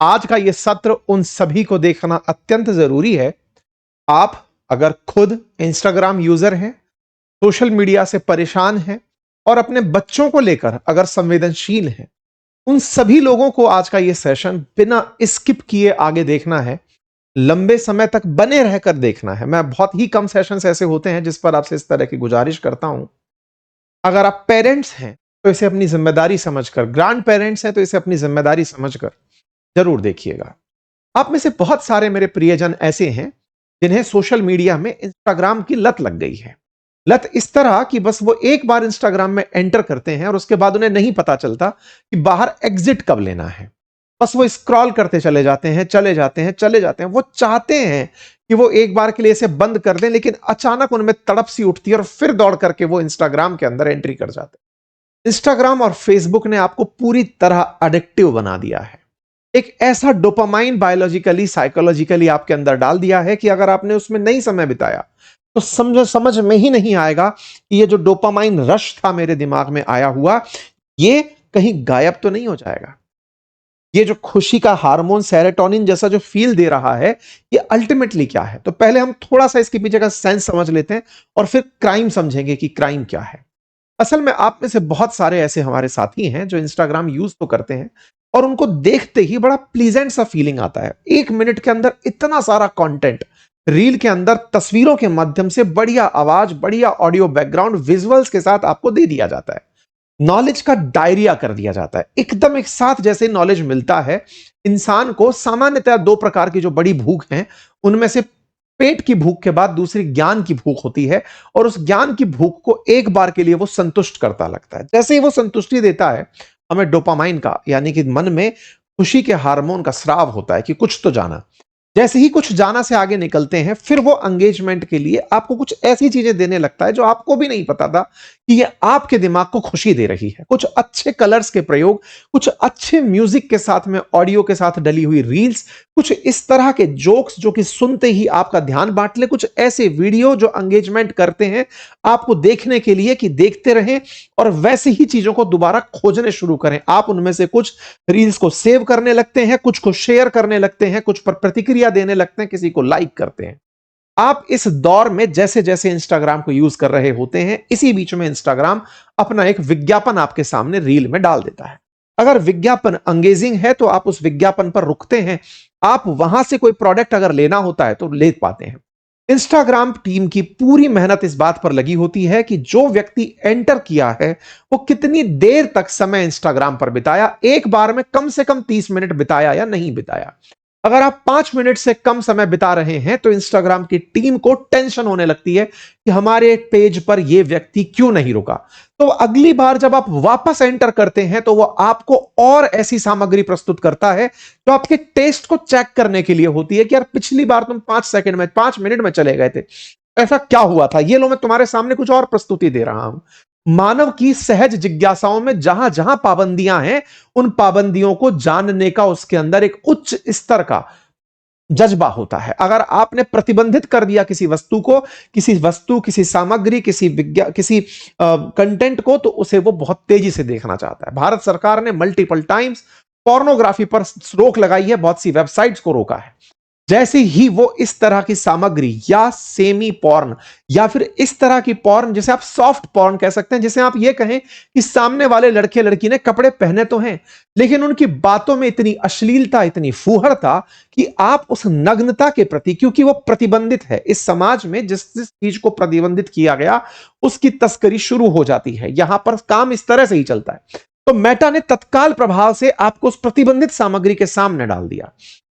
आज का यह सत्र उन सभी को देखना अत्यंत जरूरी है। आप अगर खुद इंस्टाग्राम यूजर हैं, सोशल मीडिया से परेशान हैं और अपने बच्चों को लेकर अगर संवेदनशील हैं, उन सभी लोगों को आज का यह सेशन बिना स्किप किए आगे देखना है, लंबे समय तक बने रहकर देखना है। मैं बहुत ही कम सेशंस ऐसे होते हैं जिस पर आपसे इस तरह की गुजारिश करता हूं। अगर आप पेरेंट्स हैं तो इसे अपनी जिम्मेदारी समझकर, ग्रैंड पेरेंट्स हैं तो इसे अपनी जिम्मेदारी समझकर जरूर देखिएगा। आप में से बहुत सारे मेरे प्रियजन ऐसे हैं जिन्हें सोशल मीडिया में इंस्टाग्राम की लत लग गई है। लत इस तरह कि बस वो एक बार इंस्टाग्राम में एंटर करते हैं और उसके बाद उन्हें नहीं पता चलता कि बाहर एग्जिट कब लेना है। बस वो स्क्रॉल करते चले जाते हैं, चले जाते हैं, चले जाते हैं। वो चाहते हैं कि वो एक बार के लिए इसे बंद कर दें, लेकिन अचानक उनमें तड़प सी उठती है और फिर दौड़ करके वो इंस्टाग्राम के अंदर एंट्री कर जाते हैं। इंस्टाग्राम और फेसबुक ने आपको पूरी तरह एडिक्टिव बना दिया है। एक ऐसा डोपामाइन बायोलॉजिकली, साइकोलॉजिकली आपके अंदर डाल दिया है कि अगर आपने उसमें नहीं समय बिताया तो समझ में ही नहीं आएगा कि ये जो डोपामाइन रश था मेरे दिमाग में आया हुआ, ये कहीं गायब तो नहीं हो जाएगा। ये जो खुशी का हार्मोन सेरोटोनिन जैसा जो फील दे रहा है, ये अल्टीमेटली क्या है? तो पहले हम थोड़ा सा इसके पीछे का सेंस समझ लेते हैं और फिर क्राइम समझेंगे कि क्राइम क्या है। असल में आप में से बहुत सारे ऐसे हमारे साथी हैं जो इंस्टाग्राम यूज तो करते हैं और उनको देखते ही बड़ा प्लीजेंट सा फीलिंग आता है। 1 मिनट के अंदर इतना सारा कंटेंट, रील के अंदर तस्वीरों के माध्यम से बढ़िया आवाज, बढ़िया ऑडियो बैकग्राउंड, विजुअल्स के साथ आपको दे दिया जाता है। नॉलेज का डायरिया कर दिया जाता है। एकदम एक साथ जैसे नॉलेज मिलता है। इंसान को सामान्यतः 2 प्रकार की जो बड़ी भूख हैं, उनमें से पेट की भूख के बाद दूसरी ज्ञान की भूख होती है और उस ज्ञान की भूख को एक बार के लिए वो संतुष्ट करता लगता है। जैसे ही वो संतुष्टि देता है, हमें डोपामाइन का, यानी कि मन में खुशी के हार्मोन का स्राव होता है कि कुछ तो जाना। जैसे ही कुछ जाना से आगे निकलते हैं, फिर वो एंगेजमेंट के लिए आपको कुछ ऐसी चीजें देने लगता है जो आपको भी नहीं पता था कि ये आपके दिमाग को खुशी दे रही है। कुछ अच्छे कलर्स के प्रयोग, कुछ अच्छे म्यूजिक के साथ में ऑडियो के साथ डली हुई रील्स, कुछ इस तरह के जोक्स जो कि सुनते ही आपका ध्यान बांट ले, कुछ ऐसे वीडियो जो एंगेजमेंट करते हैं आपको देखने के लिए कि देखते रहें और वैसे ही चीजों को दोबारा खोजने शुरू करें। आप उनमें से कुछ रील्स को सेव करने लगते हैं, कुछ को शेयर करने लगते हैं, कुछ पर प्रतिक्रिया देने लगते हैं, किसी को लाइक करते हैं। आप इस दौर में जैसे जैसे इंस्टाग्राम को यूज कर रहे होते हैं, इसी बीच में इंस्टाग्राम अपना एक विज्ञापन आपके सामने रील में डाल देता है। अगर विज्ञापन अंगेजिंग है तो आप उस विज्ञापन पर रुकते हैं। आप वहां से कोई प्रोडक्ट अगर लेना होता है तो ले पाते हैं। इंस्टाग्राम टीम की पूरी मेहनत इस बात पर लगी होती है कि जो व्यक्ति एंटर किया है वो कितनी देर तक समय इंस्टाग्राम पर बिताया, एक बार में कम से कम 30 मिनट बिताया या नहीं बिताया। अगर आप 5 मिनट से कम समय बिता रहे हैं तो इंस्टाग्राम की टीम को टेंशन होने लगती है कि हमारे पेज पर यह व्यक्ति क्यों नहीं रुका। तो अगली बार जब आप वापस एंटर करते हैं तो वो आपको और ऐसी सामग्री प्रस्तुत करता है जो आपके टेस्ट को चेक करने के लिए होती है कि यार पिछली बार तुम 5 मिनट में चले गए थे, ऐसा क्या हुआ था? ये लो, मैं तुम्हारे सामने कुछ और प्रस्तुति दे रहा हूं। मानव की सहज जिज्ञासाओं में जहां जहां पाबंदियां हैं, उन पाबंदियों को जानने का उसके अंदर एक उच्च स्तर का जज्बा होता है। अगर आपने प्रतिबंधित कर दिया किसी वस्तु को, किसी सामग्री, किसी कंटेंट को, तो उसे वो बहुत तेजी से देखना चाहता है। भारत सरकार ने मल्टीपल टाइम्स पोर्नोग्राफी पर रोक लगाई है, बहुत सी वेबसाइट्स को रोका है। जैसे ही वो इस तरह की सामग्री या सेमी पॉर्न या फिर इस तरह की पॉर्न, जिसे आप सॉफ्ट पॉर्न कह सकते हैं, जिसे आप ये कहें कि सामने वाले लड़के लड़की ने कपड़े पहने तो हैं लेकिन उनकी बातों में इतनी अश्लीलता, इतनी फूहड़ता कि आप उस नग्नता के प्रति, क्योंकि वो प्रतिबंधित है इस समाज में, जिस जिस चीज को प्रतिबंधित किया गया उसकी तस्करी शुरू हो जाती है। यहां पर काम इस तरह से ही चलता है। तो मेटा ने तत्काल प्रभाव से आपको उस प्रतिबंधित सामग्री के सामने डाल दिया।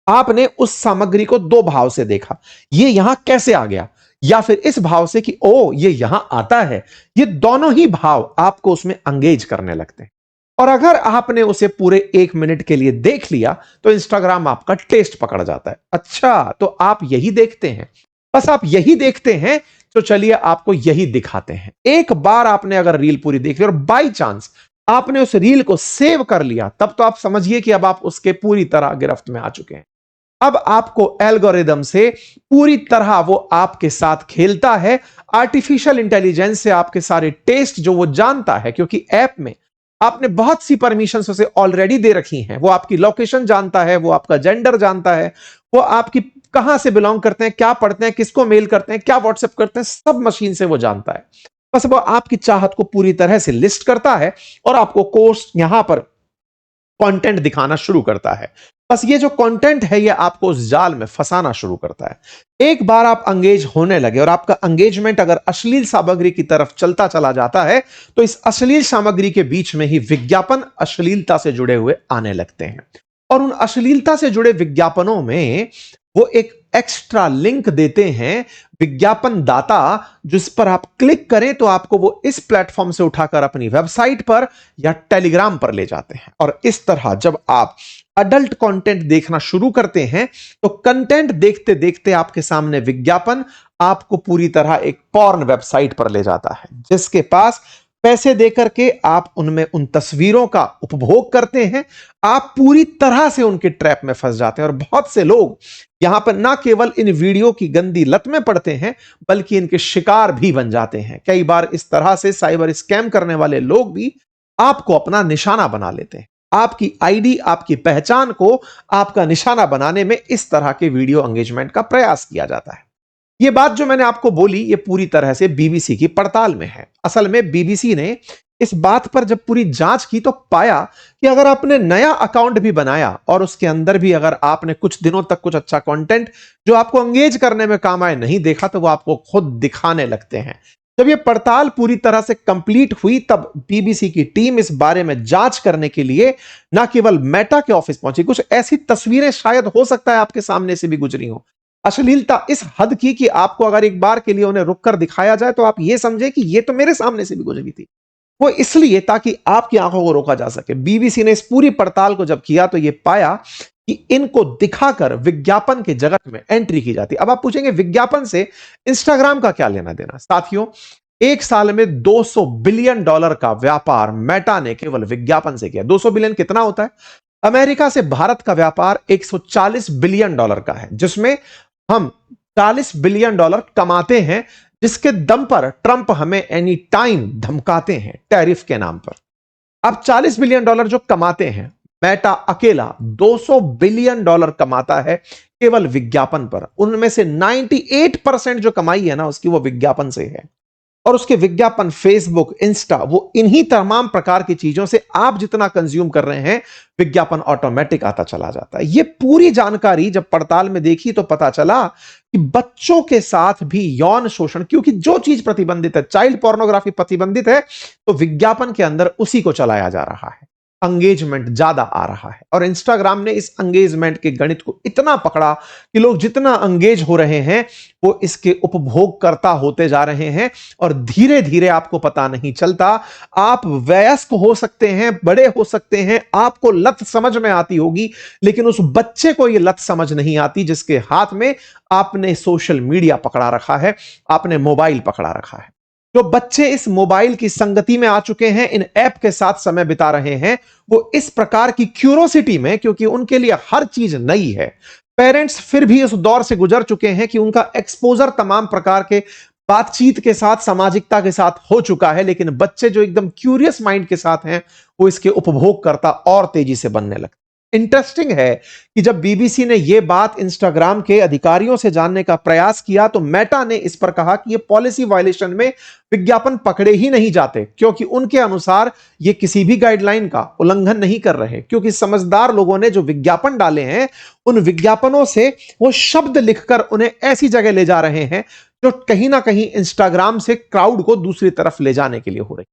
आपने उस सामग्री को 2 भाव से देखा, ये यहां कैसे आ गया, या फिर इस भाव से कि ओ ये यहां आता है। ये दोनों ही भाव आपको उसमें एंगेज करने लगते हैं। और अगर आपने उसे पूरे 1 मिनट के लिए देख लिया तो इंस्टाग्राम आपका टेस्ट पकड़ जाता है। अच्छा, तो आप यही देखते हैं, बस आप यही देखते हैं, तो चलिए आपको यही दिखाते हैं। एक बार आपने अगर रील पूरी देख ली और बाई चांस आपने उस रील को सेव कर लिया, तब तो आप समझिए कि अब आप उसके पूरी तरह गिरफ्त में आ चुके हैं। अब आपको एल्गोरिदम से पूरी तरह वो आपके साथ खेलता है। आर्टिफिशियल इंटेलिजेंस से आपके सारे टेस्ट जो वो जानता है, क्योंकि ऐप में आपने बहुत सी परमिशंस उसे ऑलरेडी दे रखी हैं। वो आपकी लोकेशन जानता है, वो आपका जेंडर जानता है, वो आपकी कहां से बिलोंग करते हैं, क्या पढ़ते हैं, किसको मेल करते हैं, क्या व्हाट्सएप करते हैं, सब मशीन से वो जानता है। बस वो आपकी चाहत को पूरी तरह से लिस्ट करता है और आपको कोर्स यहां पर कंटेंट दिखाना शुरू करता है। बस ये जो कंटेंट है ये आपको उस जाल में फंसाना शुरू करता है। एक बार आप अंगेज होने लगे और आपका अंगेजमेंट अगर अश्लील सामग्री की तरफ चलता चला जाता है तो इस अश्लील सामग्री के बीच में ही विज्ञापन अश्लीलता से जुड़े हुए आने लगते हैं। और उन अश्लीलता से जुड़े विज्ञापनों में वो एक एक्स्ट्रा लिंक देते हैं विज्ञापन दाता, जिस पर आप क्लिक करें तो आपको वो इस प्लेटफॉर्म से उठाकर अपनी वेबसाइट पर या टेलीग्राम पर ले जाते हैं। और इस तरह जब आप अडल्ट कंटेंट देखना शुरू करते हैं तो कंटेंट देखते देखते आपके सामने विज्ञापन आपको पूरी तरह एक पॉर्न वेबसाइट पर ले जाता है, जिसके पास पैसे देकर के आप उनमें उन तस्वीरों का उपभोग करते हैं। आप पूरी तरह से उनके ट्रैप में फंस जाते हैं और बहुत से लोग यहां पर ना केवल इन वीडियो की गंदी लत में पड़ते हैं बल्कि इनके शिकार भी बन जाते हैं। कई बार इस तरह से साइबर स्कैम करने वाले लोग भी आपको अपना निशाना बना लेते हैं। आपकी आईडी, आपकी पहचान को आपका निशाना बनाने में इस तरह के वीडियो एंगेजमेंट का प्रयास किया जाता है। यह बात जो मैंने आपको बोली ये पूरी तरह से बीबीसी की पड़ताल में है। असल में बीबीसी ने इस बात पर जब पूरी जांच की तो पाया कि अगर आपने नया अकाउंट भी बनाया और उसके अंदर भी अगर आपने कुछ दिनों तक कुछ अच्छा कंटेंट जो आपको एंगेज करने में काम आए नहीं देखा तो वो आपको खुद दिखाने लगते हैं। जब ये पड़ताल पूरी तरह से कंप्लीट हुई तब बीबीसी की टीम इस बारे में जांच करने के लिए ना केवल मेटा के ऑफिस पहुंची, कुछ ऐसी तस्वीरें शायद हो सकता है आपके सामने से भी गुजरी हो। अश्लीलता इस हद की कि आपको अगर एक बार के लिए उन्हें रुककर दिखाया जाए तो आप ये समझे कि ये तो मेरे सामने से भी गुजरी थी। वो इसलिए ताकि आपकी आंखों को रोका जा सके। बीबीसी ने इस पूरी पड़ताल को जब किया तो यह पाया कि इनको दिखाकर विज्ञापन के जगत में एंट्री की जाती। अब आप पूछेंगे विज्ञापन से इंस्टाग्राम का क्या लेना देना? साथियों, एक साल में $200 बिलियन का व्यापार मेटा ने केवल विज्ञापन से किया। 200 बिलियन कितना होता है? अमेरिका से भारत का व्यापार $140 बिलियन का है, जिसमें हम $40 बिलियन कमाते हैं, जिसके दम पर ट्रंप हमें एनी टाइम धमकाते हैं टैरिफ के नाम पर। अब $40 बिलियन जो कमाते हैं, मेटा अकेला $200 बिलियन कमाता है केवल विज्ञापन पर। उनमें से 98% जो कमाई है ना उसकी वो विज्ञापन से है। और उसके विज्ञापन फेसबुक, इंस्टा, वो इन्हीं तमाम प्रकार की चीजों से आप जितना कंज्यूम कर रहे हैं विज्ञापन ऑटोमेटिक आता चला जाता है। ये पूरी जानकारी जब पड़ताल में देखी तो पता चला कि बच्चों के साथ भी यौन शोषण, क्योंकि जो चीज प्रतिबंधित है, चाइल्ड पोर्नोग्राफी प्रतिबंधित है, तो विज्ञापन के अंदर उसी को चलाया जा रहा है। एंगेजमेंट ज्यादा आ रहा है और इंस्टाग्राम ने इस एंगेजमेंट के गणित को इतना पकड़ा कि लोग जितना एंगेज हो रहे हैं वो इसके उपभोगकर्ता होते जा रहे हैं। और धीरे धीरे आपको पता नहीं चलता, आप वयस्क हो सकते हैं, बड़े हो सकते हैं, आपको लत समझ में आती होगी, लेकिन उस बच्चे को यह लत समझ नहीं आती जिसके हाथ में आपने सोशल मीडिया पकड़ा रखा है, आपने मोबाइल पकड़ा रखा है। जो बच्चे इस मोबाइल की संगति में आ चुके हैं, इन ऐप के साथ समय बिता रहे हैं, वो इस प्रकार की क्यूरोसिटी में, क्योंकि उनके लिए हर चीज नई है। पेरेंट्स फिर भी उस दौर से गुजर चुके हैं कि उनका एक्सपोजर तमाम प्रकार के बातचीत के साथ, सामाजिकता के साथ हो चुका है, लेकिन बच्चे जो एकदम क्यूरियस माइंड के साथ हैं वो इसके उपभोगकर्ता और तेजी से बनने लगते। इंटरेस्टिंग है कि जब बीबीसी ने यह बात इंस्टाग्राम के अधिकारियों से जानने का प्रयास किया तो मेटा ने इस पर कहा कि यह पॉलिसी वायलेशन में विज्ञापन पकड़े ही नहीं जाते, क्योंकि उनके अनुसार यह किसी भी गाइडलाइन का उल्लंघन नहीं कर रहे, क्योंकि समझदार लोगों ने जो विज्ञापन डाले हैं उन विज्ञापनों से वो शब्द लिखकर उन्हें ऐसी जगह ले जा रहे हैं जो कहीं ना कहीं इंस्टाग्राम से क्राउड को दूसरी तरफ ले जाने के लिए हो रही।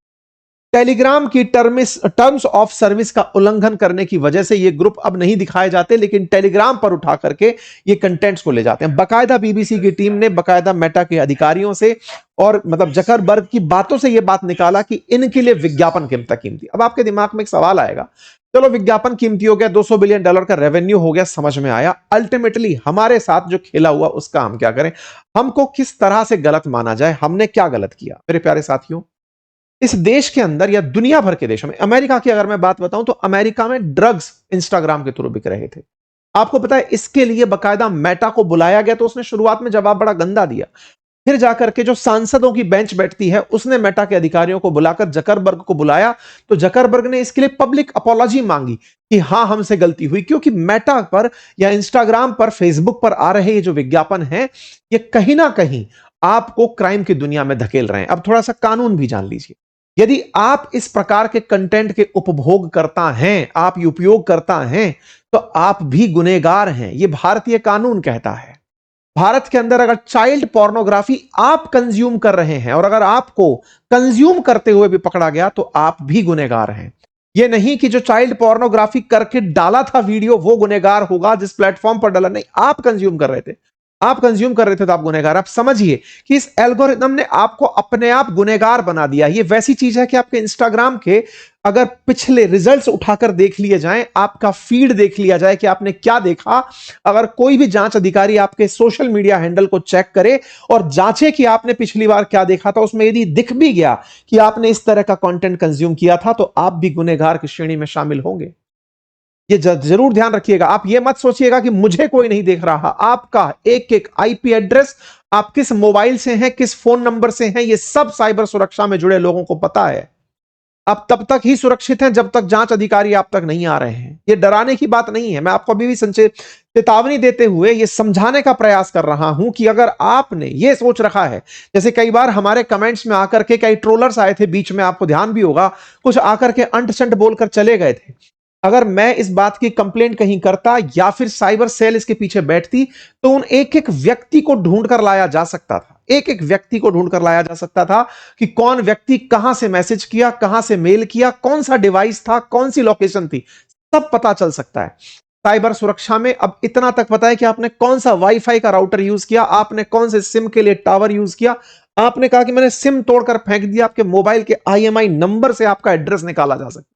टेलीग्राम की टर्म्स ऑफ सर्विस का उल्लंघन करने की वजह से ये ग्रुप अब नहीं दिखाए जाते, लेकिन टेलीग्राम पर उठा करके ये कंटेंट्स को ले जाते हैं। बकायदा बीबीसी की टीम ने बकायदा मेटा के अधिकारियों से और जकरबर्ग की बातों से ये बात निकाला कि इनके लिए विज्ञापन कितना कीमती। अब आपके दिमाग में एक सवाल आएगा, चलो विज्ञापन कीमती हो गया, $200 बिलियन का रेवेन्यू हो गया, समझ में आया, अल्टीमेटली हमारे साथ जो खेला हुआ उसका हम क्या करें? हमको किस तरह से गलत माना जाए? हमने क्या गलत किया? मेरे प्यारे साथियों, इस देश के अंदर या दुनिया भर के देशों में, अमेरिका की अगर मैं बात बताऊं तो अमेरिका में ड्रग्स इंस्टाग्राम के थ्रू बिक रहे थे। आपको पता है इसके लिए बकायदा मेटा को बुलाया गया तो उसने शुरुआत में जवाब बड़ा गंदा दिया। फिर जाकर के जो सांसदों की बेंच बैठती है उसने मेटा के अधिकारियों को बुलाकर जकरबर्ग को बुलाया, तो जकरबर्ग ने इसके लिए पब्लिक अपॉलॉजी मांगी कि हां हमसे गलती हुई, क्योंकि मेटा पर या इंस्टाग्राम पर, फेसबुक पर आ रहे ये जो विज्ञापन है ये कहीं ना कहीं आपको क्राइम की दुनिया में धकेल रहे हैं। अब थोड़ा सा कानून भी जान लीजिए, यदि आप इस प्रकार के कंटेंट के उपभोग करता हैं, आप उपयोग करता हैं, तो आप भी गुनहगार हैं, ये भारतीय कानून कहता है। भारत के अंदर अगर चाइल्ड पोर्नोग्राफी आप कंज्यूम कर रहे हैं और अगर आपको कंज्यूम करते हुए भी पकड़ा गया तो आप भी गुनहगार हैं। यह नहीं कि जो चाइल्ड पोर्नोग्राफी करके डाला था वीडियो वो गुनहगार होगा, जिस प्लेटफॉर्म पर डाला, नहीं, आप कंज्यूम कर रहे थे, आप कंज्यूम कर रहे थे तो आप गुनहगार। आप समझिए कि इस एल्गोरिथम ने आपको अपने आप गुनहगार बना दिया। ये वैसी चीज है कि आपके इंस्टाग्राम के अगर पिछले रिजल्ट्स उठाकर देख लिए जाएं, आपका फीड देख लिया जाए कि आपने क्या देखा, अगर कोई भी जांच अधिकारी आपके सोशल मीडिया हैंडल को चेक करे और जांचे कि आपने पिछली बार क्या देखा था, उसमें यदि दिख भी गया कि आपने इस तरह का कंटेंट कंज्यूम किया था, तो आप भी गुनहगार की श्रेणी में शामिल होंगे। ये जरूर ध्यान रखिएगा। आप ये मत सोचिएगा कि मुझे कोई नहीं देख रहा, आपका एक एक आईपी एड्रेस, आप किस मोबाइल से हैं, किस फोन नंबर से हैं, ये सब साइबर सुरक्षा में जुड़े लोगों को पता है। आप तब तक ही सुरक्षित हैं जब तक जांच अधिकारी आप तक नहीं आ रहे हैं। ये डराने की बात नहीं है, मैं आपको अभी भी चेतावनी देते हुए ये समझाने का प्रयास कर रहा हूं कि अगर आपने ये सोच रखा है, जैसे कई बार हमारे कमेंट्स में आकर के कई ट्रोलर्स आए थे बीच में, आपको ध्यान भी होगा, कुछ आकर के अंट संट बोलकर चले गए थे। अगर मैं इस बात की कंप्लेंट कहीं करता या फिर साइबर सेल इसके पीछे बैठती, तो उन एक एक व्यक्ति को ढूंढ कर लाया जा सकता था, एक एक व्यक्ति को ढूंढ कर लाया जा सकता था कि कौन व्यक्ति कहां से मैसेज किया, कहां से मेल किया, कौन सा डिवाइस था, कौन सी लोकेशन थी, सब पता चल सकता है। साइबर सुरक्षा में अब इतना तक पता है कि आपने कौन सा वाईफाई का राउटर यूज किया, आपने कौन से सिम के लिए टावर यूज किया, आपने कहा कि मैंने सिम तोड़कर फेंक दिया, आपके मोबाइल के आईएमआई नंबर से आपका एड्रेस निकाला जा सकता है।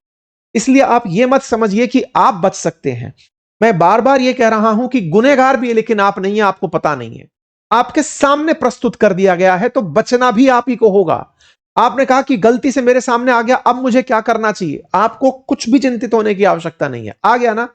इसलिए आप यह मत समझिए कि आप बच सकते हैं। मैं बार बार यह कह रहा हूं कि गुनहगार भी है लेकिन आप नहीं है, आपको पता नहीं है, आपके सामने प्रस्तुत कर दिया गया है, तो बचना भी आप ही को होगा। आपने कहा कि गलती से मेरे सामने आ गया, अब मुझे क्या करना चाहिए? आपको कुछ भी चिंतित होने की आवश्यकता नहीं है। आ गया ना,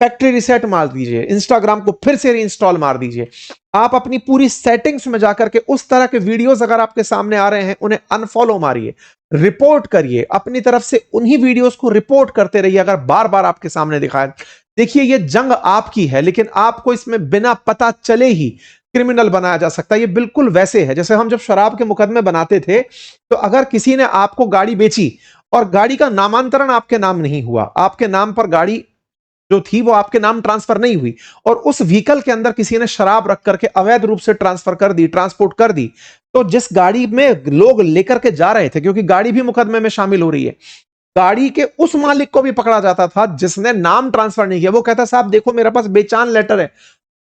फैक्ट्री रिसेट मार दीजिए, इंस्टाग्राम को फिर से रीइंस्टॉल मार दीजिए। आप अपनी पूरी सेटिंग्स में जाकर के उस तरह के वीडियोस अगर आपके सामने आ रहे हैं उन्हें अनफॉलो मारिए, रिपोर्ट करिए, अपनी तरफ से उन्हीं वीडियोस को रिपोर्ट करते रहिए अगर बार बार आपके सामने दिखाए। देखिए ये जंग आपकी है, लेकिन आपको इसमें बिना पता चले ही क्रिमिनल बनाया जा सकता है। ये बिल्कुल वैसे है जैसे हम जब शराब के मुकदमे बनाते थे, तो अगर किसी ने आपको गाड़ी बेची और गाड़ी का नामांतरण आपके नाम नहीं हुआ, आपके नाम पर गाड़ी जो थी वो आपके नाम ट्रांसफर नहीं हुई, और उस व्हीकल के अंदर किसी ने शराब रख करके अवैध रूप से ट्रांसफर कर दी, ट्रांसपोर्ट कर दी, तो जिस गाड़ी में लोग लेकर के जा रहे थे, क्योंकि गाड़ी भी मुकदमे में शामिल हो रही है, गाड़ी के उस मालिक को भी पकड़ा जाता था जिसने नाम ट्रांसफर नहीं किया। वो कहता साहब देखो मेरे पास बेचान लेटर है,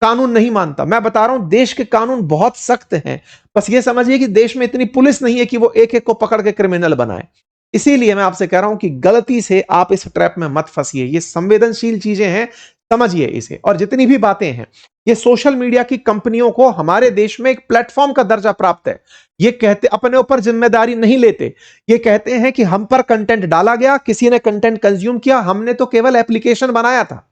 कानून नहीं मानता। मैं बता रहा हूं देश के कानून बहुत सख्त हैं, बस ये समझिए कि देश में इतनी पुलिस नहीं है कि वो एक एक को पकड़ के क्रिमिनल बनाए। इसीलिए मैं आपसे कह रहा हूं कि गलती से आप इस ट्रैप में मत फंसिए। ये संवेदनशील चीजें हैं, समझिए इसे। और जितनी भी बातें हैं, ये सोशल मीडिया की कंपनियों को हमारे देश में एक प्लेटफॉर्म का दर्जा प्राप्त है। ये कहते अपने ऊपर जिम्मेदारी नहीं लेते, ये कहते हैं कि हम पर कंटेंट डाला गया, किसी ने कंटेंट कंज्यूम किया, हमने तो केवल एप्लीकेशन बनाया था।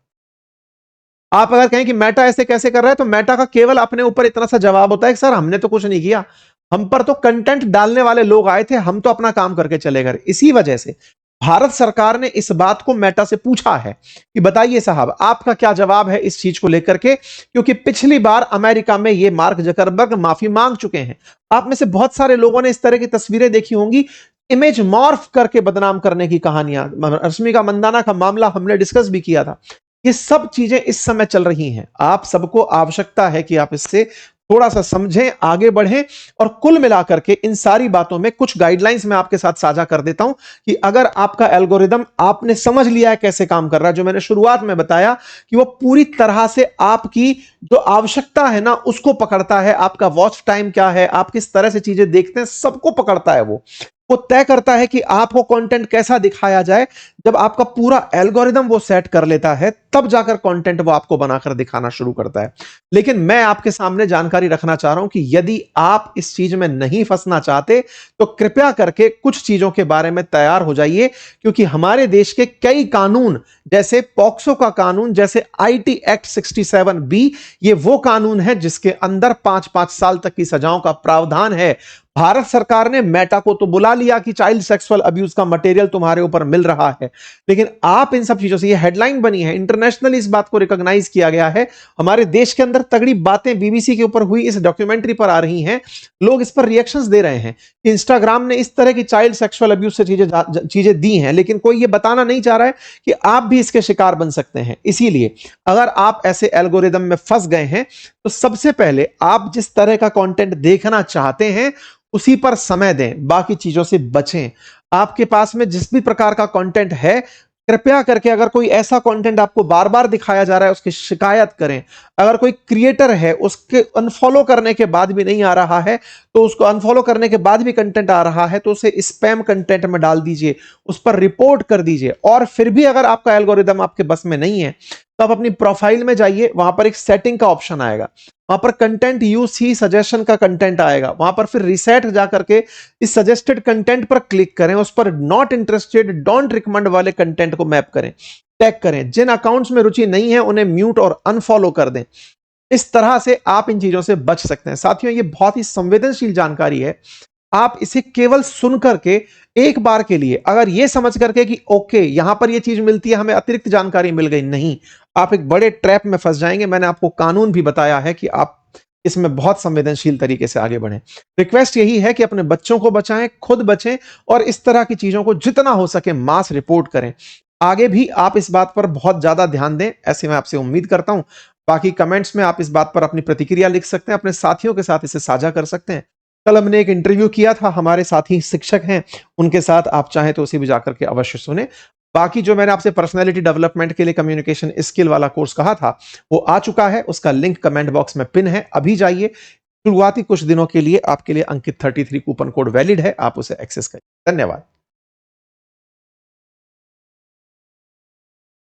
आप अगर कहें कि मेटा ऐसे कैसे कर रहा है, तो मेटा का केवल अपने ऊपर इतना सा जवाब होता है कि सर हमने तो कुछ नहीं किया, हम पर तो कंटेंट डालने वाले लोग आए थे, हम तो अपना काम करके चले गए। इसी वजह से भारत सरकार ने इस बात को मेटा से पूछा है कि बताइए साहब आपका क्या जवाब है इस चीज को लेकर के, क्योंकि पिछली बार अमेरिका में ये मार्क जकरबर्ग माफी मांग चुके हैं। आप में से बहुत सारे लोगों ने इस तरह की तस्वीरें देखी होंगी, इमेज मॉर्फ करके बदनाम करने की कहानियां। रश्मिका मंदाना का मामला हमने डिस्कस भी किया था। ये सब चीजें इस समय चल रही हैं। आप सबको आवश्यकता है कि आप इससे थोड़ा सा समझें, आगे बढ़ें, और कुल मिलाकर के इन सारी बातों में कुछ गाइडलाइंस मैं आपके साथ साझा कर देता हूं कि अगर आपका एल्गोरिदम आपने समझ लिया है कैसे काम कर रहा है, जो मैंने शुरुआत में बताया कि वो पूरी तरह से आपकी जो आवश्यकता है ना उसको पकड़ता है, आपका वॉच टाइम क्या है, आप किस तरह से चीजें देखते हैं, सबको पकड़ता है वो। वो तय करता है कि आपको कंटेंट कैसा दिखाया जाए। जब आपका पूरा एल्गोरिदम वो सेट कर लेता है, तब जाकर कंटेंट वो आपको बनाकर दिखाना शुरू करता है। लेकिन मैं आपके सामने जानकारी रखना चाह रहा हूं कि यदि आप इस चीज में नहीं फंसना चाहते, तो कृपया करके कुछ चीजों के बारे में तैयार हो जाइए, क्योंकि हमारे देश के कई कानून, जैसे पॉक्सो का कानून, जैसे आईटी एक्ट 67B, ये वो कानून है जिसके अंदर 5-5 साल तक की सजाओं का प्रावधान है। भारत सरकार ने मेटा को तो बुला लिया कि चाइल्ड सेक्सुअल अब्यूज का मटेरियल तुम्हारे ऊपर मिल रहा है, लेकिन आप इन सब चीजों से, ये हेडलाइन बनी है, इंटरनेशनली इस बात को रिकॉग्नाइज किया गया है। हमारे देश के अंदर तगड़ी बातें बीबीसी के ऊपर हुई, इस डॉक्यूमेंट्री पर आ रही हैं, लोग इस पर रिएक्शंस दे रहे हैं। इंस्टाग्राम ने इस तरह की चाइल्ड सेक्सुअल अब्यूज से चीजें दी हैं, लेकिन कोई ये बताना नहीं चाह रहा है कि आप भी इसके शिकार बन सकते हैं। इसीलिए अगर आप ऐसे एल्गोरिदम में फंस गए हैं, तो सबसे पहले आप जिस तरह का कंटेंट देखना चाहते हैं उसी पर समय दें, बाकी चीजों से बचें। आपके पास में जिस भी प्रकार का कंटेंट है, कृपया करके अगर कोई ऐसा कंटेंट आपको बार बार दिखाया जा रहा है, उसकी शिकायत करें। अगर कोई क्रिएटर है, उसके अनफॉलो करने के बाद भी नहीं आ रहा है, तो उसको अनफॉलो करने के बाद भी कंटेंट आ रहा है, तो उसे स्पैम कंटेंट में डाल दीजिए, उस पर रिपोर्ट कर दीजिए। और फिर भी अगर आपका एल्गोरिदम आपके बस में नहीं है, तो आप अपनी प्रोफाइल में जाइए, वहां पर एक सेटिंग का ऑप्शन आएगा, वहां पर कंटेंट यूज ही सजेशन का कंटेंट आएगा, वहां पर फिर रिसेट जाकर के इस सजेस्टेड कंटेंट पर क्लिक करें, उस पर नॉट इंटरेस्टेड, डोंट रिकमेंड वाले कंटेंट को मैप करें, टैग करें। जिन अकाउंट्स में रुचि नहीं है उन्हें म्यूट और अनफॉलो कर दें। इस तरह से आप इन चीजों से बच सकते हैं। साथियों, ये बहुत ही संवेदनशील जानकारी है। आप इसे केवल सुन करके एक बार के लिए, अगर ये समझ करके कि ओके यहां पर ये चीज मिलती है, हमें अतिरिक्त जानकारी मिल गई, नहीं, आप एक बड़े ट्रैप में फंस जाएंगे। मैंने आपको कानून भी बताया है कि आप इसमें बहुत संवेदनशील तरीके से आगे बढ़ें। रिक्वेस्ट यही है कि अपने बच्चों को बचाएं, खुद बचें, और इस तरह की चीजों को जितना हो सके मास रिपोर्ट करें। आगे भी आप इस बात पर बहुत ज्यादा ध्यान दें, ऐसे मैं आपसे उम्मीद करता हूं। बाकी कमेंट्स में आप इस बात पर अपनी प्रतिक्रिया लिख सकते हैं, अपने साथियों के साथ इसे साझा कर सकते हैं। कल हमने एक इंटरव्यू किया था, हमारे साथी शिक्षक हैं, उनके साथ आप चाहें तो उसे भी जाकर के अवश्य सुने। बाकी जो मैंने आपसे पर्सनैलिटी डेवलपमेंट के लिए कम्युनिकेशन स्किल वाला कोर्स कहा था, वो आ चुका है, उसका लिंक कमेंट बॉक्स में पिन है, अभी जाइए। शुरुआती कुछ दिनों के लिए आपके लिए अंकित 33 कूपन कोड वैलिड है, आप उसे एक्सेस करिए। धन्यवाद।